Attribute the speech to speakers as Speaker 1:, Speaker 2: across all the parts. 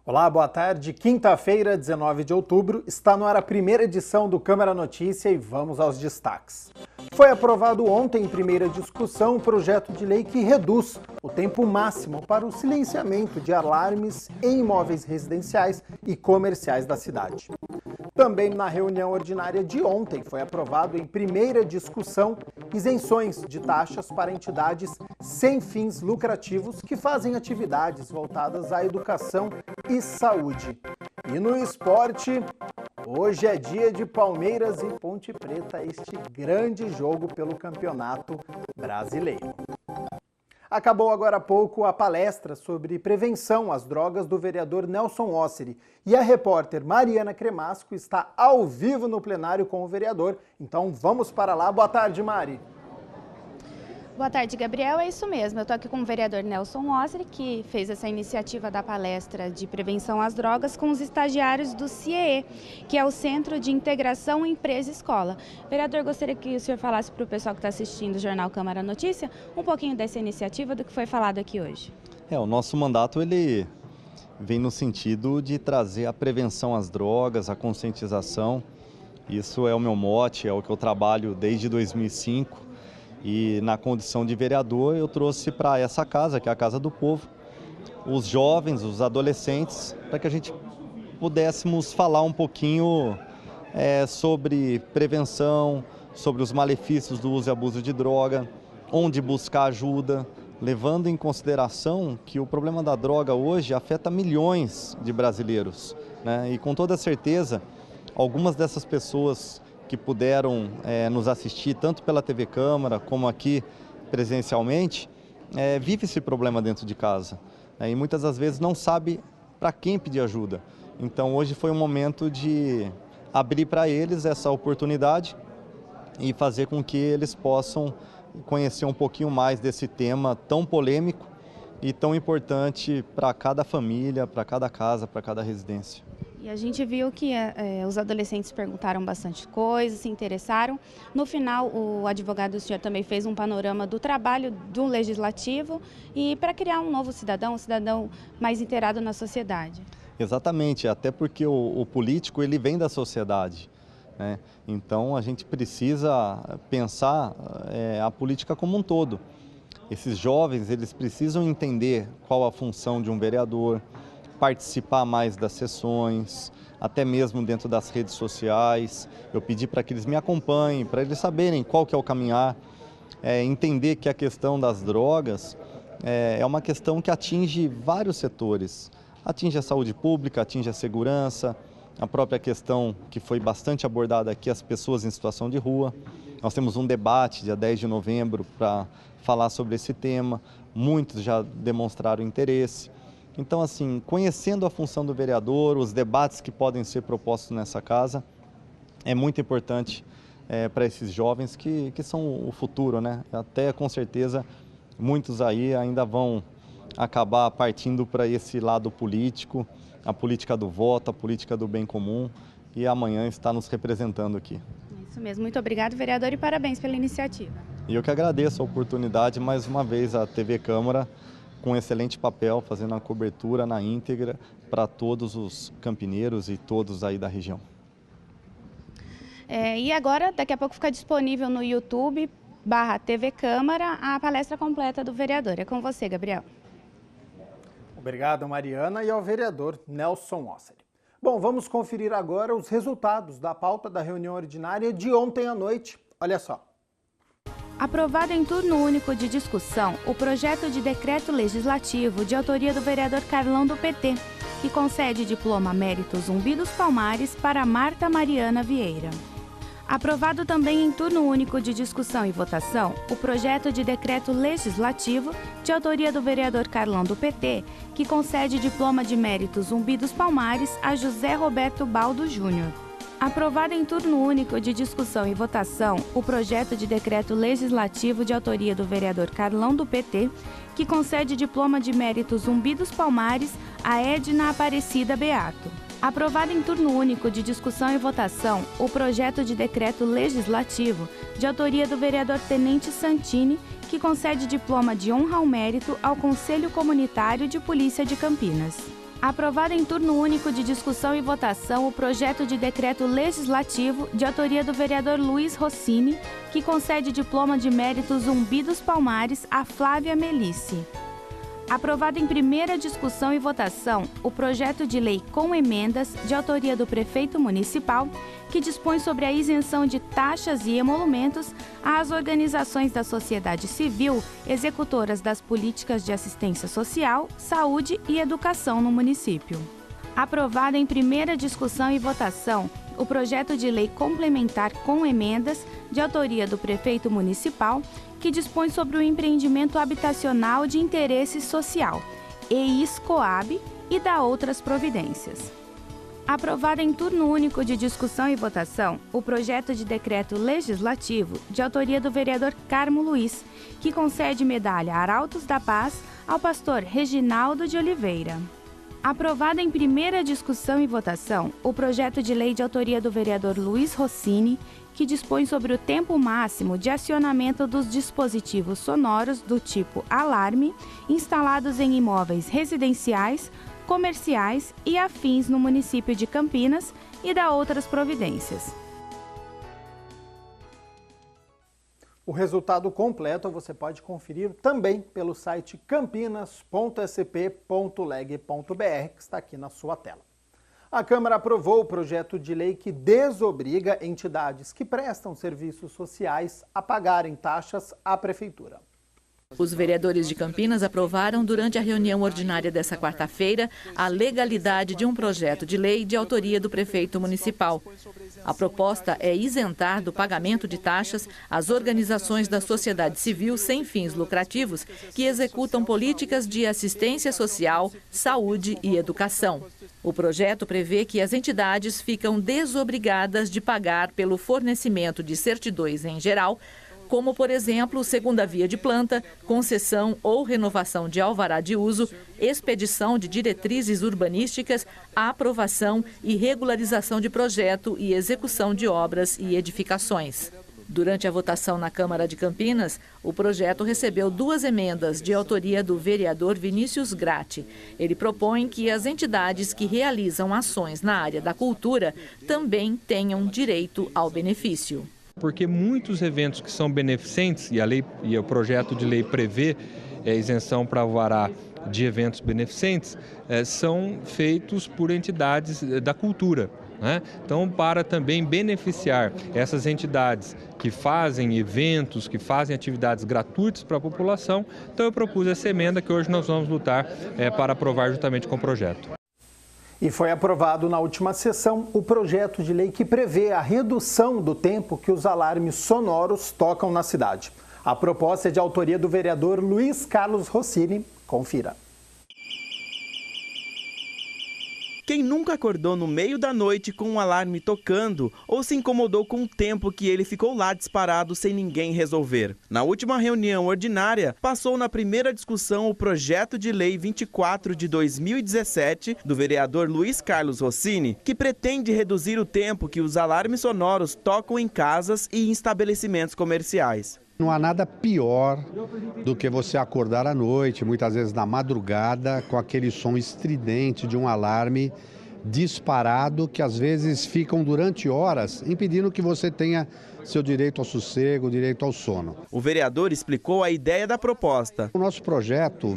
Speaker 1: Olá, boa tarde. Quinta-feira, 19 de outubro, está no ar a primeira edição do Câmara Notícia e vamos aos destaques. Foi aprovado ontem em primeira discussão um projeto de lei que reduz o tempo máximo para o silenciamento de alarmes em imóveis residenciais e comerciais da cidade. Também na reunião ordinária de ontem foi aprovado em primeira discussão isenções de taxas para entidades sem fins lucrativos que fazem atividades voltadas à educação e saúde. E no esporte, hoje é dia de Palmeiras e Ponte Preta, este grande jogo pelo Campeonato Brasileiro. Acabou agora há pouco a palestra sobre prevenção às drogas do vereador Nelson Osseri. E a repórter Mariana Cremasco está ao vivo no plenário com o vereador. Então vamos para lá. Boa tarde, Mari.
Speaker 2: Boa tarde, Gabriel. É isso mesmo. Eu estou aqui com o vereador Nelson Osseri, que fez essa iniciativa da palestra de prevenção às drogas com os estagiários do CIEE, que é o Centro de Integração Empresa-Escola. Vereador, gostaria que o senhor falasse para o pessoal que está assistindo o Jornal Câmara Notícia um pouquinho dessa iniciativa, do que foi falado aqui hoje.
Speaker 3: O nosso mandato ele vem no sentido de trazer a prevenção às drogas, a conscientização. Isso é o meu mote, é o que eu trabalho desde 2005. E na condição de vereador eu trouxe para essa casa, que é a Casa do Povo, os jovens, os adolescentes, para que a gente pudéssemos falar um pouquinho sobre prevenção, sobre os malefícios do uso e abuso de droga, onde buscar ajuda, levando em consideração que o problema da droga hoje afeta milhões de brasileiros, né? E com toda certeza, algumas dessas pessoas que puderam nos assistir, tanto pela TV Câmara como aqui presencialmente, vive esse problema dentro de casa. E muitas das vezes não sabe para quem pedir ajuda. Então hoje foi um momento de abrir para eles essa oportunidade e fazer com que eles possam conhecer um pouquinho mais desse tema tão polêmico e tão importante para cada família, para cada casa, para cada residência.
Speaker 2: E a gente viu que os adolescentes perguntaram bastante coisa, se interessaram. No final, o advogado do senhor também fez um panorama do trabalho do legislativo e para criar um novo cidadão, um cidadão mais inteirado na sociedade.
Speaker 3: Exatamente, até porque o político ele vem da sociedade, né? Então a gente precisa pensar a política como um todo. Esses jovens eles precisam entender qual a função de um vereador, participar mais das sessões, até mesmo dentro das redes sociais. Eu pedi para que eles me acompanhem, para eles saberem qual que é o caminhar, entender que a questão das drogas é uma questão que atinge vários setores. Atinge a saúde pública, atinge a segurança, a própria questão que foi bastante abordada aqui, as pessoas em situação de rua. Nós temos um debate dia 10 de novembro para falar sobre esse tema, muitos já demonstraram interesse. Então, assim, conhecendo a função do vereador, os debates que podem ser propostos nessa casa, é muito importante para esses jovens que são o futuro, né? Até, com certeza, muitos aí ainda vão acabar partindo para esse lado político, a política do voto, a política do bem comum, e amanhã está nos representando aqui.
Speaker 2: Isso mesmo. Muito obrigado, vereador, e parabéns pela iniciativa.
Speaker 3: E eu que agradeço a oportunidade, mais uma vez, à TV Câmara, com um excelente papel, fazendo a cobertura na íntegra para todos os campineiros e todos aí da região.
Speaker 2: E agora, daqui a pouco fica disponível no YouTube/TV Câmara a palestra completa do vereador. É com você, Gabriel.
Speaker 1: Obrigado, Mariana, e ao vereador Nelson Osseri. Bom, vamos conferir agora os resultados da pauta da reunião ordinária de ontem à noite. Olha só.
Speaker 2: Aprovado em turno único de discussão, o projeto de decreto legislativo de autoria do vereador Carlão do PT, que concede diploma mérito Zumbi dos Palmares para Marta Mariana Vieira. Aprovado também em turno único de discussão e votação, o projeto de decreto legislativo de autoria do vereador Carlão do PT, que concede diploma de mérito Zumbi dos Palmares a José Roberto Baldo Júnior. Aprovado em turno único de discussão e votação, o projeto de decreto legislativo de autoria do vereador Carlão do PT, que concede diploma de mérito Zumbi dos Palmares a Edna Aparecida Beato. Aprovado em turno único de discussão e votação, o projeto de decreto legislativo de autoria do vereador Tenente Santini, que concede diploma de honra ao mérito ao Conselho Comunitário de Polícia de Campinas. Aprovado em turno único de discussão e votação o projeto de decreto legislativo de autoria do vereador Luiz Rossini, que concede diploma de mérito Zumbi dos Palmares a Flávia Melice. Aprovado em primeira discussão e votação o projeto de lei com emendas de autoria do prefeito municipal, que dispõe sobre a isenção de taxas e emolumentos às organizações da sociedade civil executoras das políticas de assistência social, saúde e educação no município. Aprovado em primeira discussão e votação o projeto de lei complementar com emendas de autoria do prefeito municipal, que dispõe sobre o empreendimento habitacional de interesse social, EIS-COAB, e da outras providências. Aprovado em turno único de discussão e votação o projeto de decreto legislativo de autoria do vereador Carmo Luiz, que concede medalha Arautos da Paz ao pastor Reginaldo de Oliveira. Aprovado em primeira discussão e votação o projeto de lei de autoria do vereador Luiz Rossini, que dispõe sobre o tempo máximo de acionamento dos dispositivos sonoros do tipo alarme instalados em imóveis residenciais, comerciais e afins no município de Campinas e da outras providências.
Speaker 1: O resultado completo você pode conferir também pelo site campinas.sp.leg.br, que está aqui na sua tela. A Câmara aprovou o projeto de lei que desobriga entidades que prestam serviços sociais a pagarem taxas à Prefeitura.
Speaker 4: Os vereadores de Campinas aprovaram durante a reunião ordinária desta quarta-feira a legalidade de um projeto de lei de autoria do prefeito municipal. A proposta é isentar do pagamento de taxas as organizações da sociedade civil sem fins lucrativos que executam políticas de assistência social, saúde e educação. O projeto prevê que as entidades ficam desobrigadas de pagar pelo fornecimento de certidões em geral, como, por exemplo, segunda via de planta, concessão ou renovação de alvará de uso, expedição de diretrizes urbanísticas, aprovação e regularização de projeto e execução de obras e edificações. Durante a votação na Câmara de Campinas, o projeto recebeu 2 emendas de autoria do vereador Vinícius Gratti. Ele propõe que as entidades que realizam ações na área da cultura também tenham direito ao benefício.
Speaker 5: Porque muitos eventos que são beneficentes, e o projeto de lei prevê isenção para alvará de eventos beneficentes, são feitos por entidades da cultura, né? Então, para também beneficiar essas entidades que fazem eventos, que fazem atividades gratuitas para a população, então eu propus essa emenda que hoje nós vamos lutar para aprovar juntamente com o projeto.
Speaker 1: E foi aprovado na última sessão o projeto de lei que prevê a redução do tempo que os alarmes sonoros tocam na cidade. A proposta é de autoria do vereador Luiz Carlos Rossini. Confira.
Speaker 6: Quem nunca acordou no meio da noite com um alarme tocando ou se incomodou com o tempo que ele ficou lá disparado sem ninguém resolver? Na última reunião ordinária, passou na primeira discussão o projeto de lei 24 de 2017 do vereador Luiz Carlos Rossini, que pretende reduzir o tempo que os alarmes sonoros tocam em casas e em estabelecimentos comerciais.
Speaker 7: Não há nada pior do que você acordar à noite, muitas vezes na madrugada, com aquele som estridente de um alarme disparado que às vezes ficam durante horas impedindo que você tenha seu direito ao sossego, direito ao sono.
Speaker 6: O vereador explicou a ideia da proposta.
Speaker 7: O nosso projeto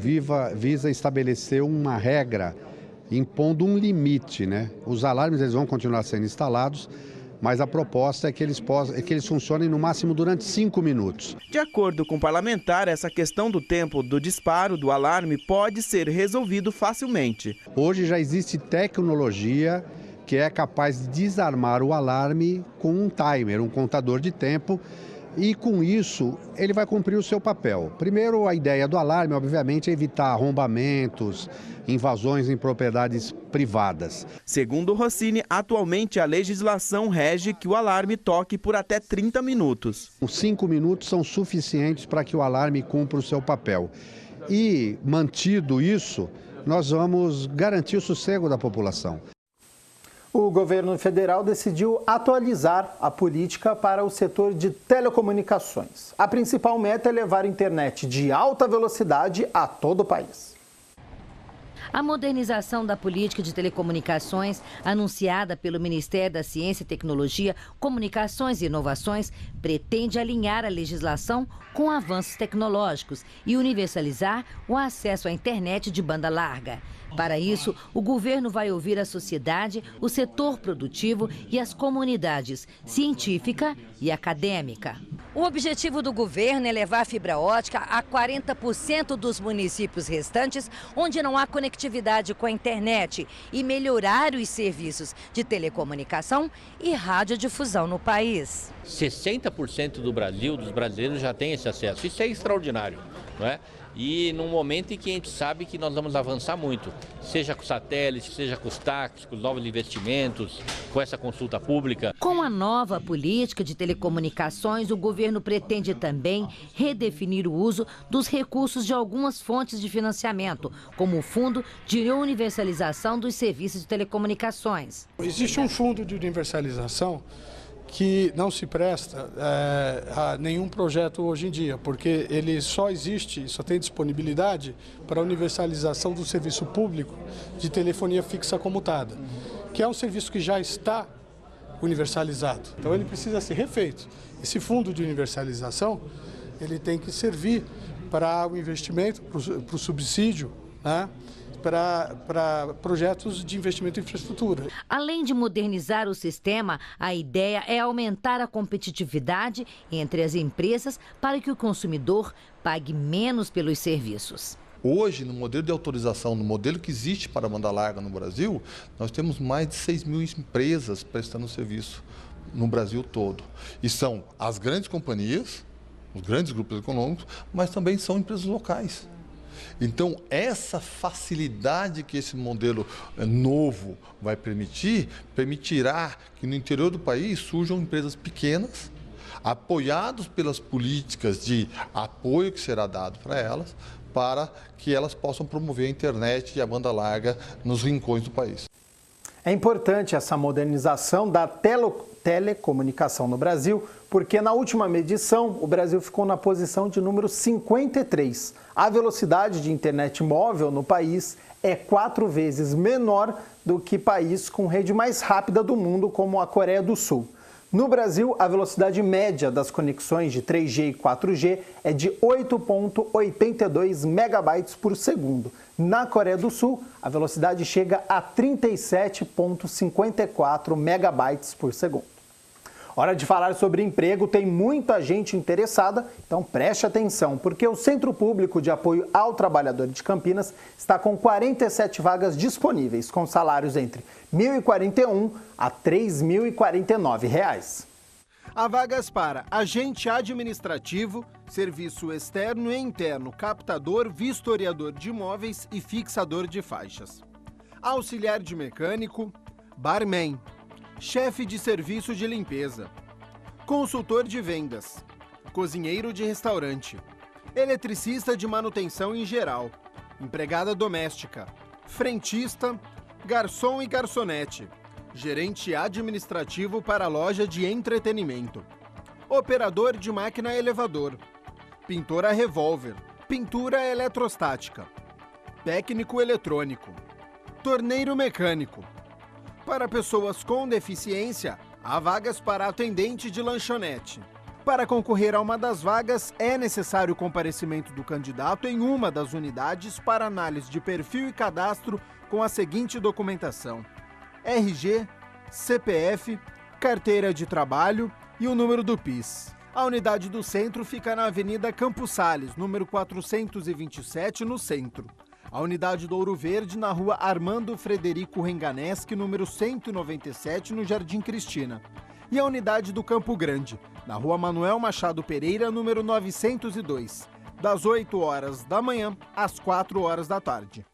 Speaker 7: visa estabelecer uma regra impondo um limite, né? Os alarmes eles vão continuar sendo instalados, mas a proposta é que eles funcionem no máximo durante 5 minutos.
Speaker 6: De acordo com o parlamentar, essa questão do tempo do disparo do alarme pode ser resolvido facilmente.
Speaker 7: Hoje já existe tecnologia que é capaz de desarmar o alarme com um timer, um contador de tempo, e com isso ele vai cumprir o seu papel. Primeiro, a ideia do alarme, obviamente, é evitar arrombamentos, invasões em propriedades privadas.
Speaker 6: Segundo Rossini, atualmente a legislação rege que o alarme toque por até 30 minutos.
Speaker 7: 5 minutos são suficientes para que o alarme cumpra o seu papel. E, mantido isso, nós vamos garantir o sossego da população.
Speaker 1: O governo federal decidiu atualizar a política para o setor de telecomunicações. A principal meta é levar a internet de alta velocidade a todo o país.
Speaker 8: A modernização da política de telecomunicações, anunciada pelo Ministério da Ciência e Tecnologia, Comunicações e Inovações, pretende alinhar a legislação com avanços tecnológicos e universalizar o acesso à internet de banda larga. Para isso, o governo vai ouvir a sociedade, o setor produtivo e as comunidades científica e acadêmica. O objetivo do governo é levar a fibra ótica a 40% dos municípios restantes, onde não há conectividade com a internet, e melhorar os serviços de telecomunicação e radiodifusão no país.
Speaker 9: 60% do Brasil, dos brasileiros, já tem esse acesso. Isso é extraordinário, não é? E num momento em que a gente sabe que nós vamos avançar muito, seja com satélites, seja com os TACs, com os novos investimentos, com essa consulta pública.
Speaker 8: Com a nova política de telecomunicações, o governo pretende também redefinir o uso dos recursos de algumas fontes de financiamento, como o Fundo de Universalização dos Serviços de Telecomunicações.
Speaker 10: Existe um fundo de universalização que não se presta a nenhum projeto hoje em dia, porque ele só tem disponibilidade para a universalização do serviço público de telefonia fixa comutada, que é um serviço que já está universalizado. Então ele precisa ser refeito. Esse fundo de universalização, ele tem que servir para o investimento, para o subsídio, né? Para projetos de investimento em infraestrutura.
Speaker 8: Além de modernizar o sistema, a ideia é aumentar a competitividade entre as empresas para que o consumidor pague menos pelos serviços.
Speaker 11: Hoje, no modelo de autorização, no modelo que existe para a banda larga no Brasil, nós temos mais de 6 mil empresas prestando serviço no Brasil todo. E são as grandes companhias, os grandes grupos econômicos, mas também são empresas locais. Então, essa facilidade que esse modelo novo vai permitirá que no interior do país surjam empresas pequenas, apoiados pelas políticas de apoio que será dado para que elas possam promover a internet e a banda larga nos rincões do país.
Speaker 1: É importante essa modernização da telecomunicação no Brasil, porque na última medição o Brasil ficou na posição de número 53. A velocidade de internet móvel no país é 4 vezes menor do que país com rede mais rápida do mundo, como a Coreia do Sul. No Brasil, a velocidade média das conexões de 3G e 4G é de 8,82 megabytes por segundo. Na Coreia do Sul, a velocidade chega a 37,54 megabytes por segundo. Hora de falar sobre emprego, tem muita gente interessada, então preste atenção, porque o Centro Público de Apoio ao Trabalhador de Campinas está com 47 vagas disponíveis, com salários entre R$ 1.041 a R$ 3.049. Há vagas para agente administrativo, serviço externo e interno, captador, vistoriador de imóveis e fixador de faixas. Auxiliar de mecânico, barman, chefe de serviço de limpeza, consultor de vendas, cozinheiro de restaurante, eletricista de manutenção em geral, empregada doméstica, frentista, garçom e garçonete, gerente administrativo para loja de entretenimento, operador de máquina elevador, pintor a revólver, pintura eletrostática, técnico eletrônico, torneiro mecânico. Para pessoas com deficiência, há vagas para atendente de lanchonete. Para concorrer a uma das vagas, é necessário o comparecimento do candidato em uma das unidades para análise de perfil e cadastro com a seguinte documentação: RG, CPF, carteira de trabalho e o número do PIS. A unidade do centro fica na Avenida Campos Sales, número 427, no centro. A unidade do Ouro Verde, na rua Armando Frederico Renganeschi, número 197, no Jardim Cristina. E a unidade do Campo Grande, na rua Manuel Machado Pereira, número 902, das 8 horas da manhã às 4 horas da tarde.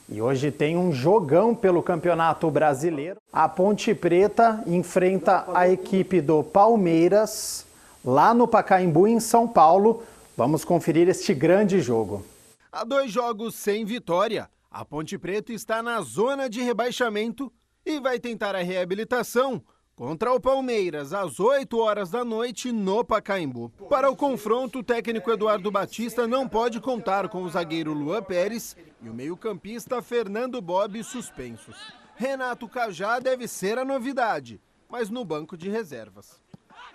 Speaker 1: E hoje tem um jogão pelo Campeonato Brasileiro. A Ponte Preta enfrenta a equipe do Palmeiras lá no Pacaembu, em São Paulo. Vamos conferir este grande jogo. Há 2 jogos sem vitória. A Ponte Preta está na zona de rebaixamento e vai tentar a reabilitação contra o Palmeiras, às 8 horas da noite, no Pacaembu. Para o confronto, o técnico Eduardo Batista não pode contar com o zagueiro Luan Pérez e o meio-campista Fernando Bob suspensos. Renato Cajá deve ser a novidade, mas no banco de reservas.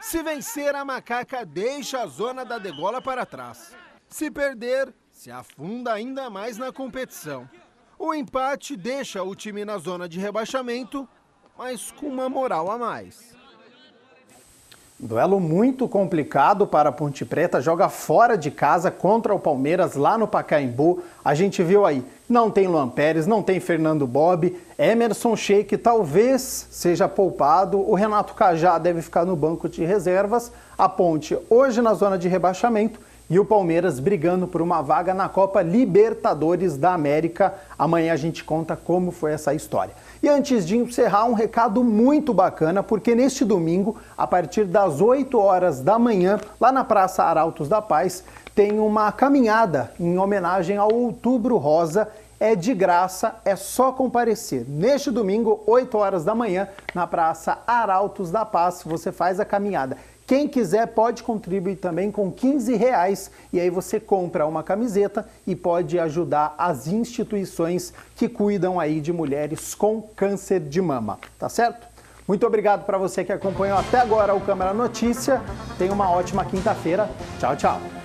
Speaker 1: Se vencer, a Macaca deixa a zona da degola para trás. Se perder, se afunda ainda mais na competição. O empate deixa o time na zona de rebaixamento, mas com uma moral a mais. Duelo muito complicado para a Ponte Preta, joga fora de casa contra o Palmeiras lá no Pacaembu. A gente viu aí, não tem Luan Pérez, não tem Fernando Bob, Emerson Sheik talvez seja poupado, o Renato Cajá deve ficar no banco de reservas, a Ponte hoje na zona de rebaixamento e o Palmeiras brigando por uma vaga na Copa Libertadores da América. Amanhã a gente conta como foi essa história. E antes de encerrar, um recado muito bacana, porque neste domingo, a partir das 8 horas da manhã, lá na Praça Arautos da Paz, tem uma caminhada em homenagem ao Outubro Rosa. É de graça, é só comparecer. Neste domingo, 8 horas da manhã, na Praça Arautos da Paz, você faz a caminhada. Quem quiser pode contribuir também com R$15 e aí você compra uma camiseta e pode ajudar as instituições que cuidam aí de mulheres com câncer de mama, tá certo? Muito obrigado para você que acompanhou até agora o Câmara Notícia. Tenha uma ótima quinta-feira. Tchau, tchau.